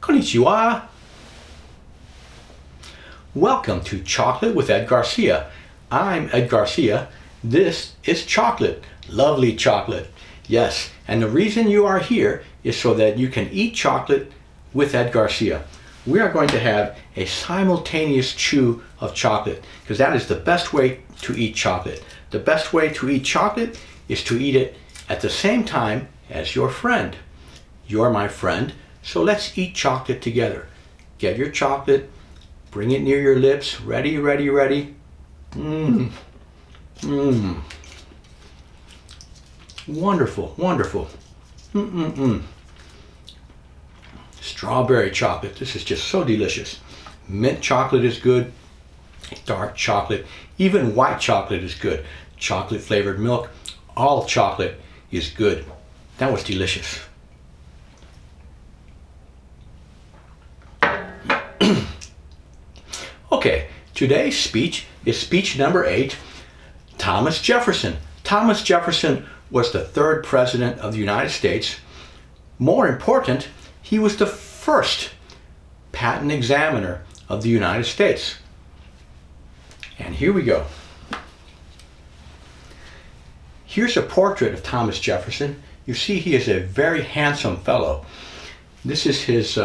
Konichiwa! Welcome to Chocolate with Ed Garcia. I'm Ed Garcia. This is chocolate. Lovely chocolate. Yes, and the reason you are here is so that you can eat chocolate with Ed Garcia. We are going to have a simultaneous chew of chocolate because that is the best way to eat chocolate. The best way to eat chocolate is to eat it at the same time as your friend. You're my friend, so let's eat chocolate together. Get your chocolate, bring it near your lips. Ready, ready, ready. Mmm. Mmm. Wonderful, wonderful. Mmm. Strawberry chocolate. This is just so delicious. Mint chocolate is good. Dark chocolate. Even white chocolate is good. Chocolate flavored milk. All chocolate is good. That was delicious. Okay, today's speech is speech number 8. Thomas Jefferson. Thomas Jefferson was the 3rd president of the United States. More important, he was the first patent examiner of the United States. And here we go. Here's a portrait of Thomas Jefferson. You see he is a very handsome fellow. This is his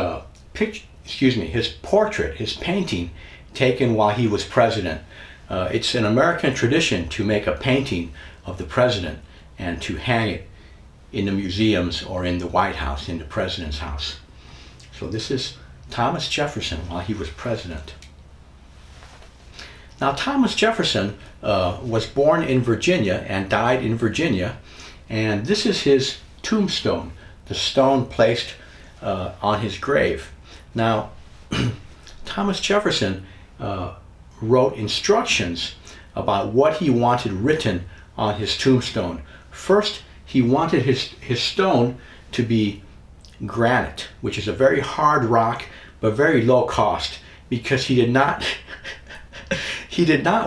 his portrait, his painting taken while he was president. It's an American tradition to make a painting of the president and to hang it in the museums or in the White House, in the president's house. So this is Thomas Jefferson while he was president. Now Thomas Jefferson was born in Virginia and died in Virginia, and this is his tombstone, the stone placed on his grave. Now Thomas Jefferson wrote instructions about what he wanted written on his tombstone. First, he wanted his stone to be granite, which is a very hard rock but very low cost, because he did not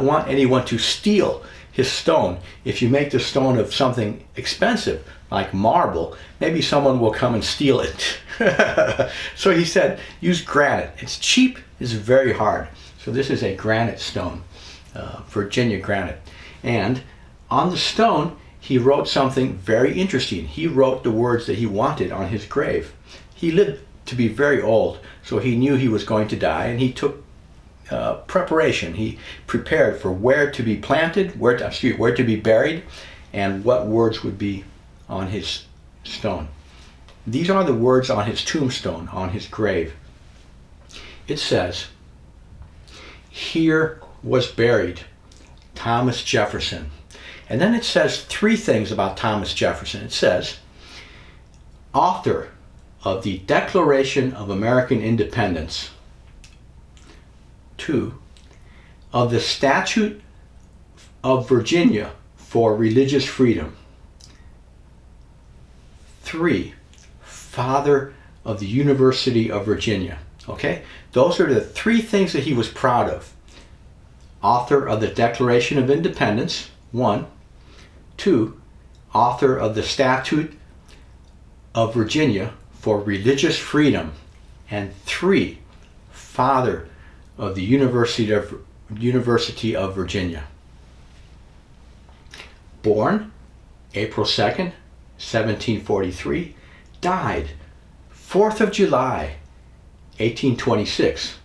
want anyone to steal his stone. If you make the stone of something expensive like marble, maybe someone will come and steal it. So he said, use granite. It's cheap, it's very hard. So this is a granite stone, Virginia granite. And on the stone, he wrote something very interesting. He wrote the words that he wanted on his grave. He lived to be very old, so he knew he was going to die, and he took preparation. He prepared for where to be planted, where to be buried, and what words would be on his stone. These are the words on his tombstone, on his grave. It says, "Here was buried Thomas Jefferson." And then it says 3 things about Thomas Jefferson. It says, author of the Declaration of American Independence. 2, of the Statute of Virginia for religious freedom. 3, father of the University of Virginia. Okay, those are the 3 things that he was proud of. Author of the Declaration of Independence, 1. 2, author of the Statute of Virginia for religious freedom. And 3, father of the University of Virginia. Born April 2nd, 1743, died 4th of July, 1826.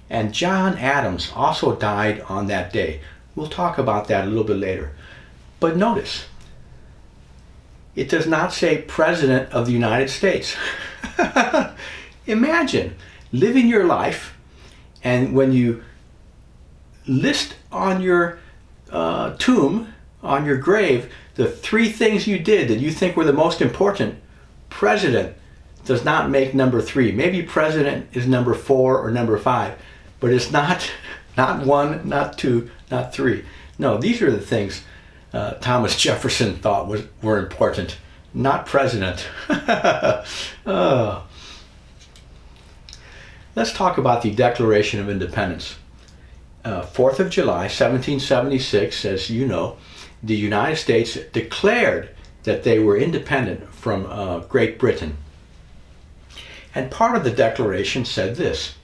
And John Adams also died on that day. We'll talk about that a little bit later. But notice, it does not say President of the United States. Imagine living your life, and when you list on your tomb, on your grave, the 3 things you did that you think were the most important, president does not make number 3. Maybe president is number 4 or number 5, but it's not 1, not 2, not 3. No, these are the things Thomas Jefferson thought were important, not president. Let's talk about the Declaration of Independence. 4th of July, 1776, as you know, the United States declared that they were independent from Great Britain. And part of the Declaration said this: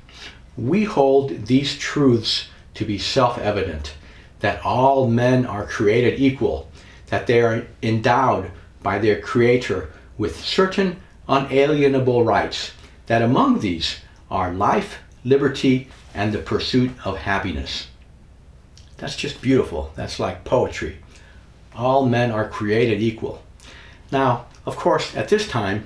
"We hold these truths to be self-evident, that all men are created equal, that they are endowed by their Creator with certain unalienable rights, that among these are life, liberty, and the pursuit of happiness." That's just beautiful. That's like poetry. All men are created equal. Now, of course, at this time,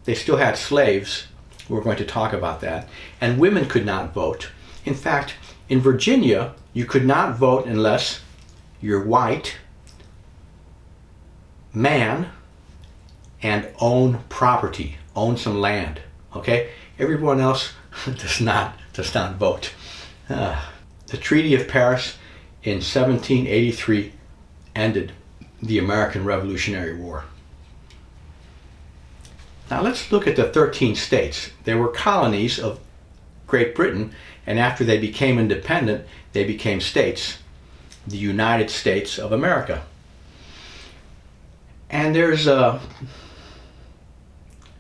they still had slaves. We're going to talk about that. And women could not vote. In fact, in Virginia, you could not vote unless you're white, man, and own property, own some land. Okay? Everyone else does not vote. The Treaty of Paris in 1783 ended the American Revolutionary War. Now let's look at the 13 states. They were colonies of Great Britain, and after they became independent, they became states, the United States of America. And there's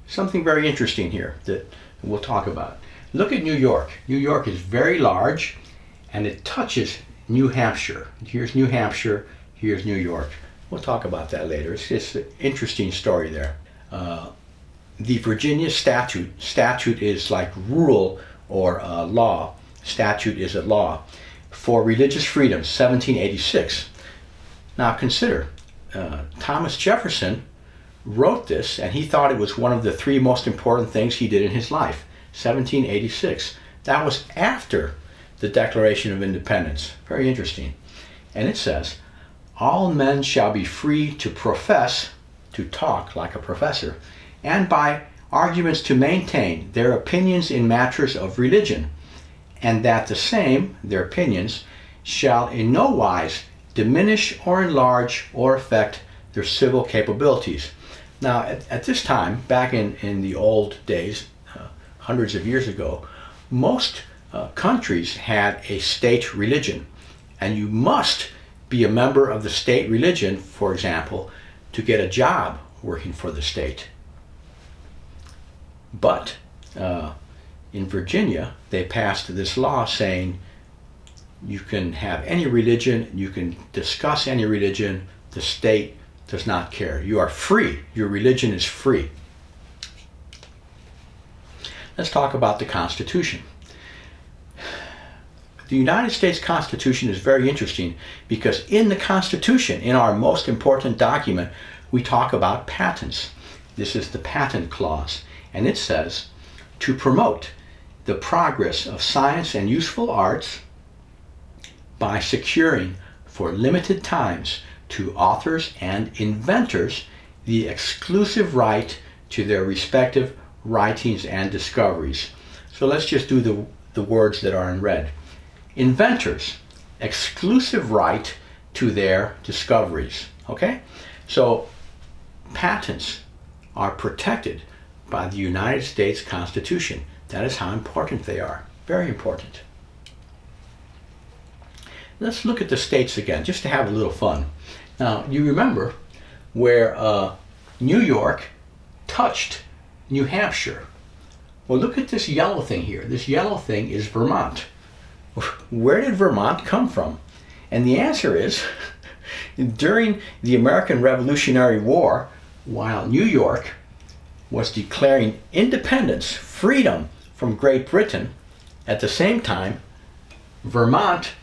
something very interesting here that we'll talk about. Look at New York. New York is very large, and it touches New Hampshire. Here's New Hampshire, here's New York. We'll talk about that later. It's just an interesting story there. The Virginia statute is like rule or law. Statute is a law for religious freedom, 1786. Now consider, Thomas Jefferson wrote this, and he thought it was one of the 3 most important things he did in his life, 1786. That was after the Declaration of Independence. Very interesting. And it says, "All men shall be free to profess," to talk like a professor, "and by arguments to maintain their opinions in matters of religion, and that the same, their opinions, shall in no wise diminish or enlarge or affect their civil capabilities." Now, at this time, back in the old days, hundreds of years ago, most countries had a state religion, and you must be a member of the state religion, for example, to get a job working for the state. But in Virginia, they passed this law saying you can have any religion, you can discuss any religion, the state does not care. You are free. Your religion is free. Let's talk about the Constitution. The United States Constitution is very interesting because in the Constitution, in our most important document, we talk about patents. This is the patent clause, and it says, "To promote the progress of science and useful arts by securing for limited times to authors and inventors the exclusive right to their respective writings and discoveries." So let's just do the words that are in red. Inventors, exclusive right to their discoveries. Okay? So patents are protected by the United States Constitution. That is how important they are. Very important. Let's look at the states again, just to have a little fun. Now, you remember where New York touched New Hampshire. Well, look at this yellow thing here. This yellow thing is Vermont. Where did Vermont come from? And the answer is, during the American Revolutionary War, while New York was declaring independence, freedom from Great Britain, at the same time, Vermont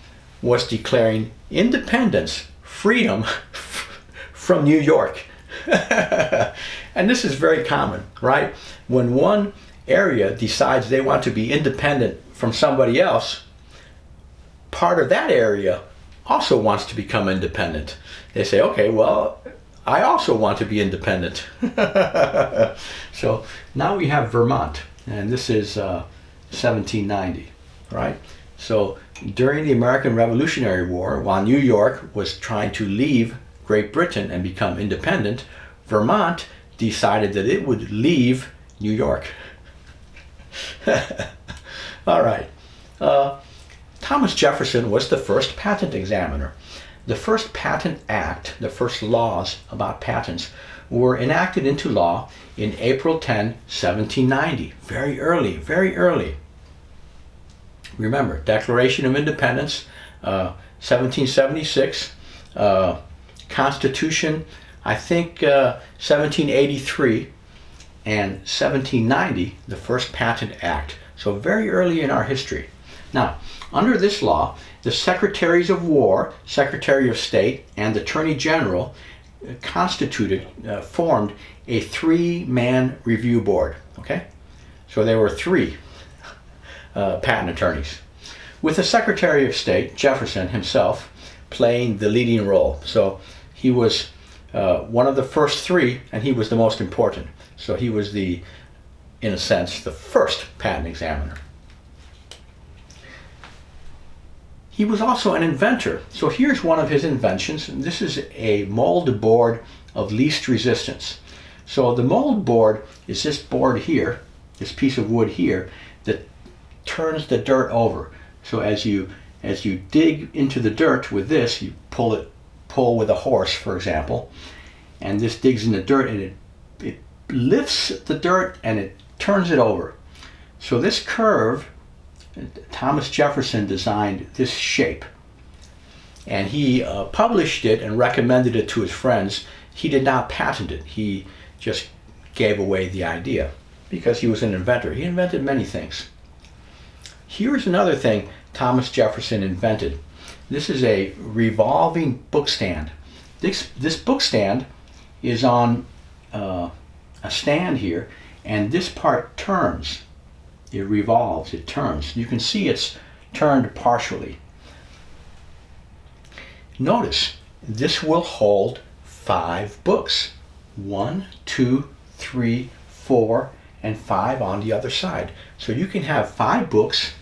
was declaring independence, freedom from New York. And this is very common, right? When one area decides they want to be independent from somebody else, part of that area also wants to become independent. They say, okay, well, I also want to be independent. So now we have Vermont, and this is 1790, right? So during the American Revolutionary War, while New York was trying to leave Great Britain and become independent, Vermont decided that it would leave New York. All right. Thomas Jefferson was the first patent examiner. The first patent act, the first laws about patents, were enacted into law in April 10, 1790. Very early, very early. Remember, Declaration of Independence, 1776, Constitution, I think 1783, and 1790, the first Patent Act. So very early in our history. Now, under this law, the Secretaries of War, Secretary of State, and Attorney General formed a three-man review board. Okay, so there were three patent attorneys, with the Secretary of State, Jefferson himself, playing the leading role. So he was one of the first three, and he was the most important. So he was in a sense, the first patent examiner. He was also an inventor. So here's one of his inventions. This is a mold board of least resistance. So the mold board is this board here, this piece of wood here, that turns the dirt over. So as you dig into the dirt with this, you pull with a horse, for example, and this digs in the dirt, and it lifts the dirt and it turns it over. So this curve, Thomas Jefferson designed this shape, and he published it and recommended it to his friends. He did not patent it. He just gave away the idea because he was an inventor. He invented many things. Here's another thing Thomas Jefferson invented. This is a revolving book stand. This book stand is on a stand here, and this part turns. It revolves, it turns. You can see it's turned partially. Notice, this will hold 5 books. 1, 2, 3, 4, and 5 on the other side. So you can have 5 books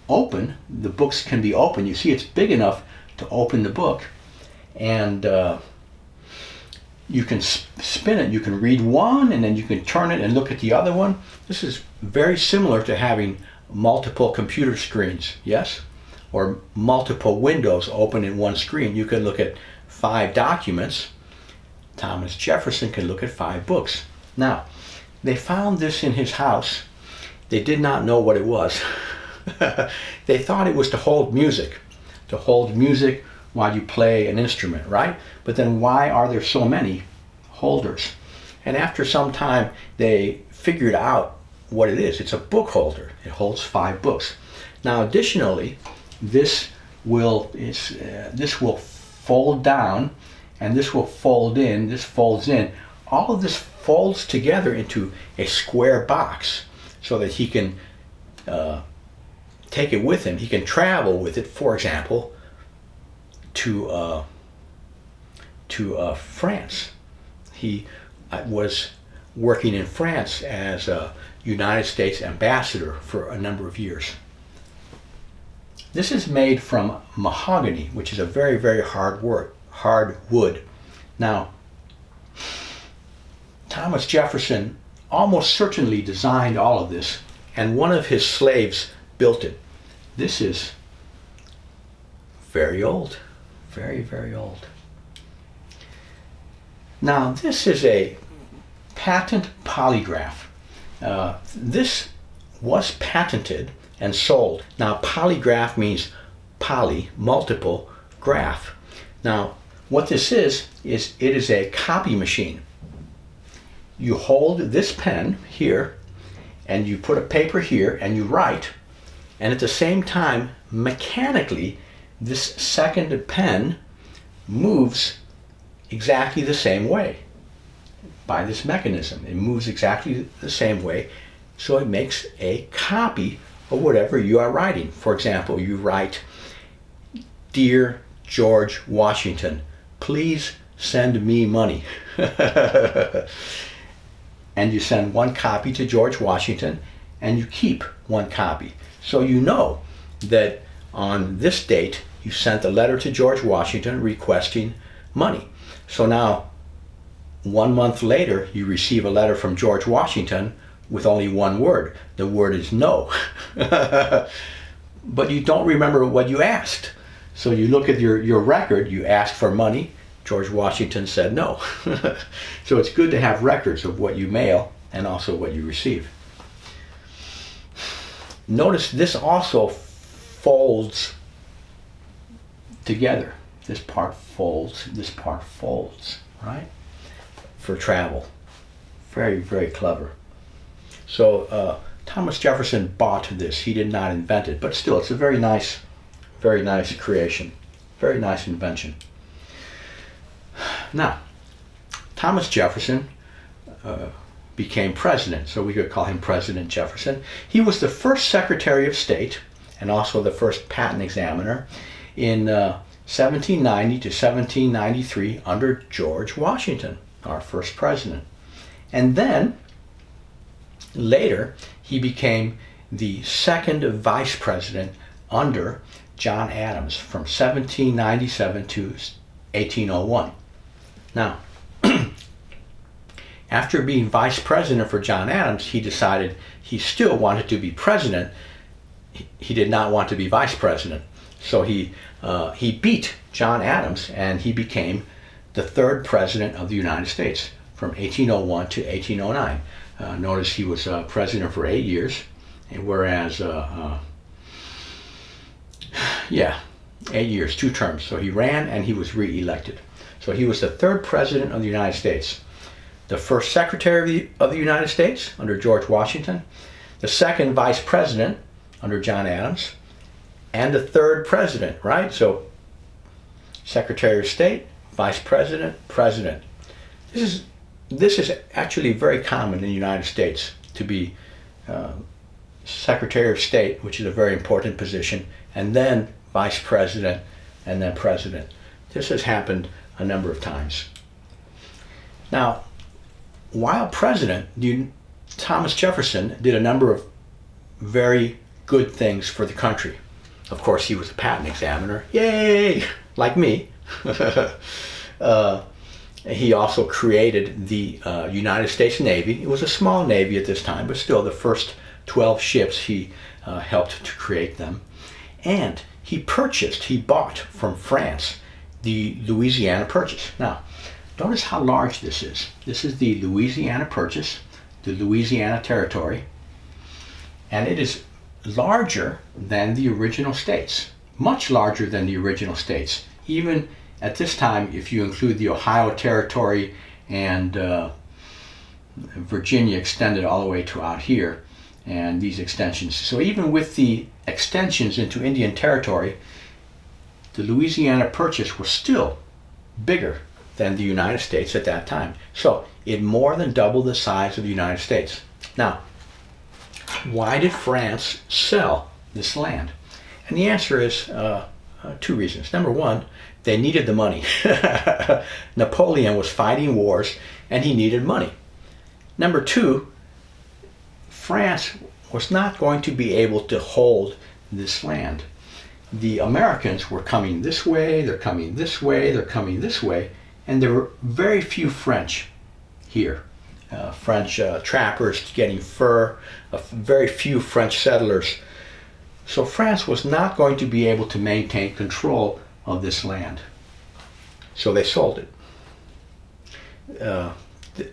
open. The books can be open. You see it's big enough to open the book. And you can spin it. You can read one, and then you can turn it and look at the other one. This is very similar to having multiple computer screens, yes? Or multiple windows open in one screen. You can look at 5 documents. Thomas Jefferson could look at 5 books. Now, they found this in his house. They did not know what it was. They thought it was to hold music while you play an instrument, right? But then why are there so many holders? And after some time, they figured out what it is. It's a book holder. It holds 5 books. Now, additionally, this will fold down, and this will fold in. This folds in. All of this folds together into a square box, so that he can take it with him. He can travel with it, for example, to France. He was working in France as a United States ambassador for a number of years. This is made from mahogany, which is a very, very hard wood. Now, Thomas Jefferson almost certainly designed all of this, and one of his slaves built it. This is very old. Very, very old. Now, this is a patent polygraph. This was patented and sold. Now, polygraph means poly, multiple, graph. Now, what this is it is a copy machine. You hold this pen here, and you put a paper here, and you write, and at the same time, mechanically, this second pen moves exactly the same way by this mechanism. It moves exactly the same way, so it makes a copy of whatever you are writing. For example, you write, "Dear George Washington, please send me money." And you send one copy to George Washington, and you keep one copy. So you know that on this date, you sent a letter to George Washington requesting money. So now, 1 month later, you receive a letter from George Washington with only one word. The word is no. But you don't remember what you asked. So you look at your record, you ask for money. George Washington said no. So it's good to have records of what you mail and also what you receive. Notice this also folds together. This part folds, this part folds, right? For travel. Very, very clever. So Thomas Jefferson bought this. He did not invent it, but still it's a very nice creation. Very nice invention. Now, Thomas Jefferson became president, so we could call him President Jefferson. He was the first Secretary of State and also the first patent examiner in 1790 to 1793 under George Washington, our first president. And then later he became the second vice president under John Adams from 1797 to 1801. Now, after being vice president for John Adams, he decided he still wanted to be president. He did not want to be vice president. So he beat John Adams and he became the third president of the United States from 1801 to 1809. Notice he was president for 8 years, and whereas, 8 years, 2 terms. So he ran and he was re-elected. So he was the third president of the United States. The first secretary of the United States under George Washington, the second vice president under John Adams, and the third president, right? So Secretary of State, Vice President, President. This is actually very common in the United States to be Secretary of State, which is a very important position, and then Vice President, and then President. This has happened a number of times. Now, while president, Thomas Jefferson did a number of very good things for the country. Of course, he was a patent examiner. Yay! Like me. He also created the United States Navy. It was a small navy at this time, but still the first 12 ships he helped to create them. And he bought from France the Louisiana Purchase. Now, notice how large this is. This is the Louisiana Purchase, the Louisiana Territory, and it is larger than the original states, much larger than the original states. Even at this time, if you include the Ohio Territory and Virginia extended all the way to out here, and these extensions. So even with the extensions into Indian Territory, the Louisiana Purchase was still bigger than the United States at that time. So it more than doubled the size of the United States. Now, why did France sell this land? And the answer is 2 reasons. Number one, they needed the money. Napoleon was fighting wars and he needed money. Number 2, France was not going to be able to hold this land. The Americans were coming this way, they're coming this way, they're coming this way, and there were very few French here. French trappers getting fur, very few French settlers. So France was not going to be able to maintain control of this land. So they sold it.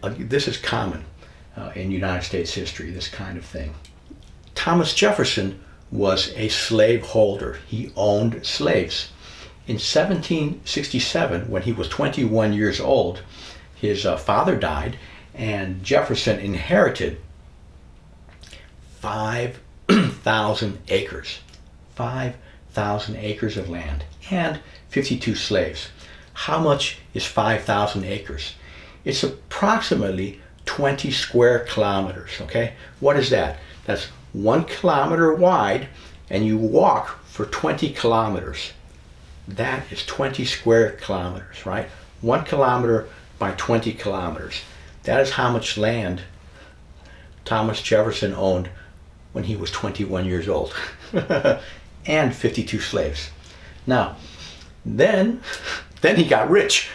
This is common in United States history, this kind of thing. Thomas Jefferson was a slave holder. He owned slaves. In 1767, when he was 21 years old, his father died, and Jefferson inherited 5,000 acres. 5,000 acres of land and 52 slaves. How much is 5,000 acres? It's approximately 20 square kilometers, okay? What is that? That's 1 kilometer wide, and you walk for 20 kilometers. That is 20 square kilometers, right? 1 kilometer by 20 kilometers. That is how much land Thomas Jefferson owned when he was 21 years old. And 52 slaves. Now, then he got rich.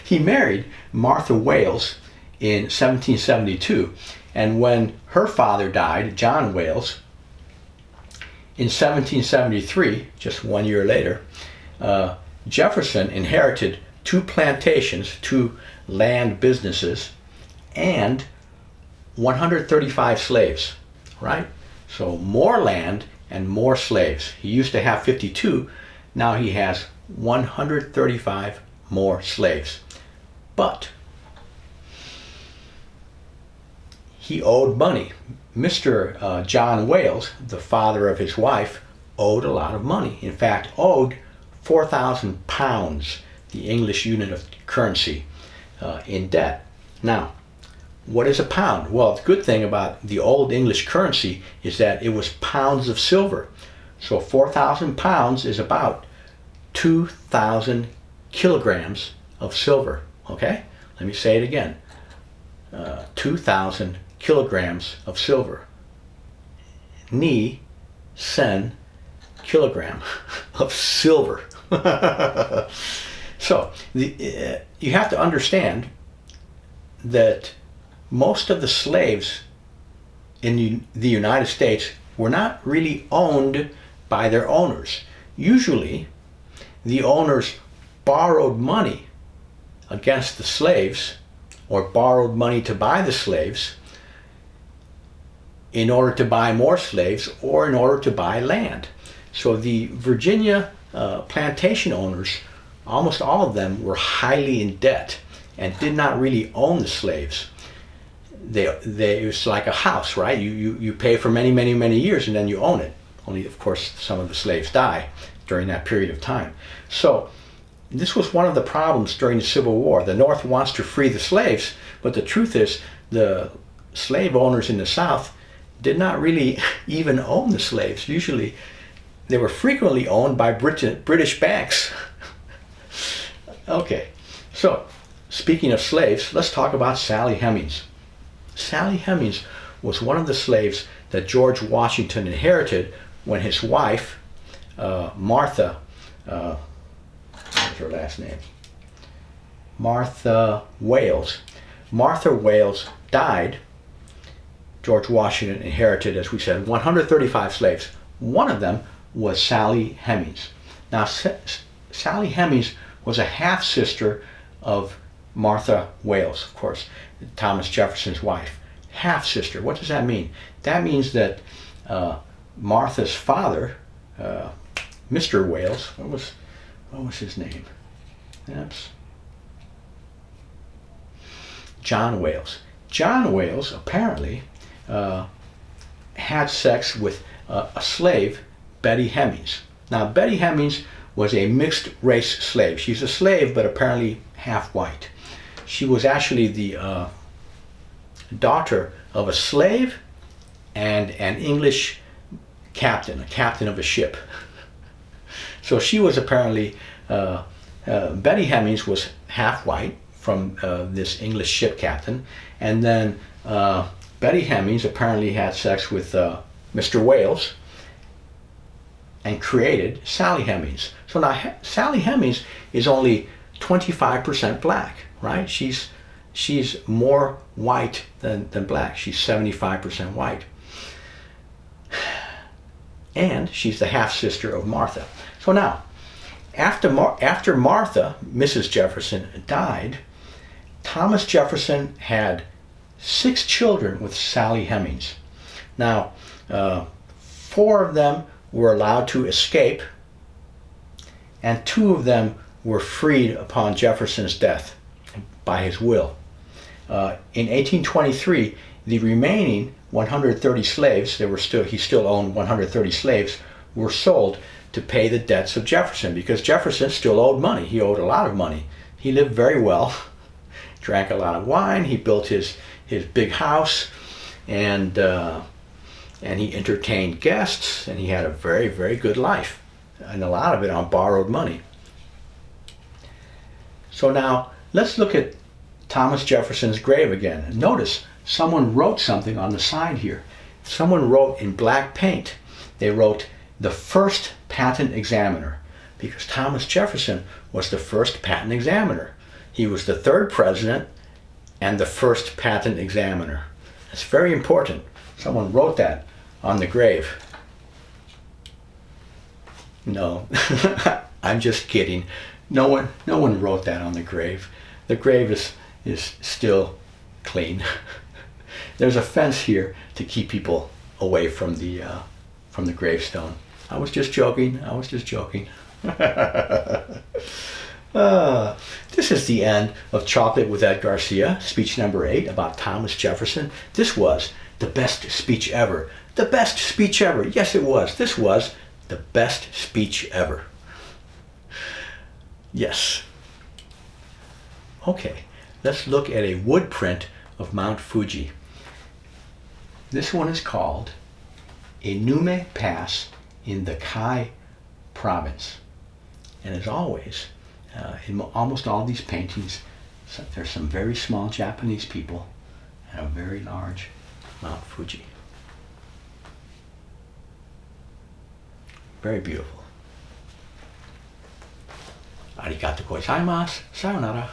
He married Martha Wales in 1772, and when her father died, John Wales, in 1773, just 1 year later, Jefferson inherited 2 plantations, 2 land businesses, and 135 slaves, right? So more land and more slaves. He used to have 52, now he has 135 more slaves. But he owed money. Mr. John Wales, the father of his wife, owed a lot of money. In fact, owed 4,000 pounds, the English unit of currency, in debt. Now, what is a pound? Well, the good thing about the old English currency is that it was pounds of silver. So 4,000 pounds is about 2,000 kilograms of silver. Okay? Let me say it again. 2,000 kilograms of silver. Ni sen kilogram of silver. So you have to understand that most of the slaves in the United States were not really owned by their owners. Usually, the owners borrowed money against the slaves, or borrowed money to buy the slaves in order to buy more slaves or in order to buy land. So the Virginia plantation owners, almost all of them were highly in debt and did not really own the slaves. It was like a house, right? You pay for many years and then you own it. Only, of course, some of the slaves die during that period of time. So this was one of the problems during the Civil War. The North wants to free the slaves, but the truth is the slave owners in the South did not really even own the slaves. Usually they were frequently owned by British banks. Okay, so speaking of slaves, let's talk about Sally Hemings. Sally Hemings was one of the slaves that George Washington inherited when his wife, Martha, what's her last name? Martha Wales. Martha Wales died. George Washington inherited, as we said, 135 slaves. One of them was Sally Hemings. Now, Sally Hemings was a half-sister of Martha Wales, of course, Thomas Jefferson's wife. Half-sister. What does that mean? That means that Martha's father, Mr. Wales, what was his name? Oops. John Wales. John Wales apparently had sex with a slave, Betty Hemings. Now, Betty Hemings was a mixed race slave. She's a slave, but apparently half white. She was actually the daughter of a slave and an English captain, a captain of a ship. So she was apparently, Betty Hemings was half white from this English ship captain, and then Betty Hemings apparently had sex with Mr. Wales and created Sally Hemings. So now Sally Hemings is only 25% black, right? She's more white than black. She's 75% white. And she's the half-sister of Martha. So now, after Martha, Mrs. Jefferson, died, Thomas Jefferson had 6 children with Sally Hemings. Now, 4 of them were allowed to escape, and 2 of them were freed upon Jefferson's death by his will. In 1823, the remaining 130 slaves, he still owned 130 slaves, were sold to pay the debts of Jefferson, because Jefferson still owed money. He owed a lot of money. He lived very well, drank a lot of wine, he built his big house, and he entertained guests, and he had a very good life, and a lot of it on borrowed money. So now let's look at Thomas Jefferson's grave again. Notice someone wrote something on the side here. Someone wrote in black paint. They wrote, "The first patent examiner," because Thomas Jefferson was the first patent examiner. He was the 3rd president and the first patent examiner. That's very important. Someone wrote that on the grave. No, I'm just kidding. No one wrote that on the grave. The grave is still clean. There's a fence here to keep people away from the gravestone. I was just joking. I was just joking. This is the end of Chocolate with Ed Garcia, speech number 8 about Thomas Jefferson. This was the best speech ever. The best speech ever. Yes, it was. This was the best speech ever. Yes. Okay, let's look at a wood print of Mount Fuji. This one is called Enume Pass in the Kai province. And as always, in almost all these paintings, there's some very small Japanese people and a very large Mount Fuji. Very beautiful. Arigato gozaimasu. Sayonara.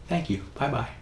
Thank you. Bye-bye.